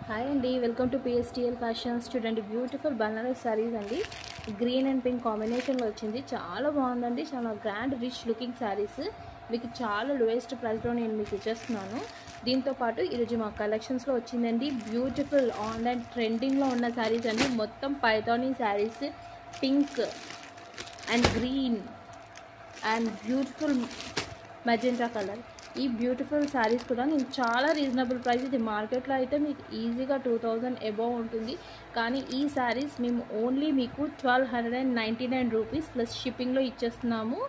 Hi అండి, welcome to పిఎస్టిఎల్ fashions. చూడండి, beautiful Banaras saris అండి. గ్రీన్ అండ్ పింక్ కాంబినేషన్లో వచ్చింది. చాలా బాగుందండి. చాలా గ్రాండ్ రిచ్ లుకింగ్ శారీస్ మీకు చాలా లోయెస్ట్ ప్రైస్లో నేను మీకు ఇచ్చేస్తున్నాను. దీంతోపాటు ఈరోజు మా కలెక్షన్స్లో వచ్చిందండి బ్యూటిఫుల్ ఆన్లైన్ ట్రెండింగ్లో ఉన్న శారీస్ అండి. మొత్తం Paithani saris, pink and green and beautiful magenta colour. ఈ బ్యూటిఫుల్ శారీస్ కూడా నేను చాలా రీజనబుల్ ప్రైస్, ఇది మార్కెట్లో అయితే మీకు ఈజీగా 2000 అబౌవ్ ఉంటుంది. కానీ ఈ శారీస్ మేము ఓన్లీ మీకు 1299 రూపీస్ ప్లస్ షిప్పింగ్లో ఇచ్చేస్తున్నాము.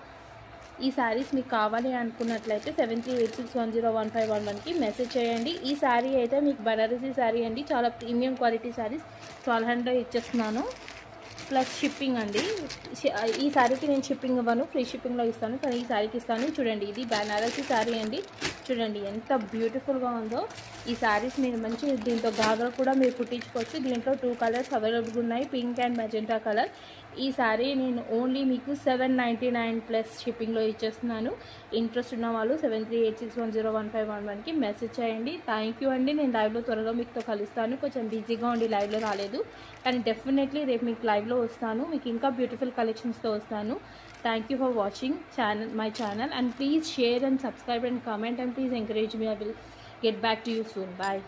ఈ శారీస్ మీకు కావాలి అనుకున్నట్లయితే 7386101511కి మెసేజ్ చేయండి. ఈ శారీ అయితే మీకు బనారసీ శారీ అండి, చాలా ప్రీమియం క్వాలిటీ శారీస్ 1200 ఇచ్చేస్తున్నాను ప్లస్ షిప్పింగ్ అండి. ఈ శారీకి నేను షిప్పింగ్ ఇవ్వను, ఫ్రీ షిప్పింగ్లో ఇస్తాను, కానీ ఈ శారీకి ఇస్తాను. చూడండి, ఇది బనారసీ శారీ అండి. చూడండి ఎంత బ్యూటిఫుల్గా ఉందో ఈ శారీస్. మీరు మంచి దీంతో గాగ్రా కూడా మీరు కుట్టించుకోవచ్చు. దీంట్లో 2 కలర్స్ అవైలబుల్ ఉన్నాయి, పింక్ అండ్ మెజెంటా కలర్. ఈ శారీ నేను ఓన్లీ మీకు 799 ప్లస్ షిప్పింగ్లో ఇచ్చేస్తున్నాను. ఇంట్రెస్ట్ ఉన్న వాళ్ళు 7386101511కి మెసేజ్ చేయండి. థ్యాంక్ యూ అండి. నేను లైవ్లో త్వరగా మీతో కలుస్తాను. కొంచెం బిజీగా ఉండి లైవ్లో రాలేదు, కానీ డెఫినెట్లీ రేపు మీకు లైవ్లో వస్తాను. మీకు ఇంకా బ్యూటిఫుల్ కలెక్షన్స్తో వస్తాను. Thank you for watching my channel, and please share and subscribe and comment, and please encourage me. I will get back to you soon. Bye.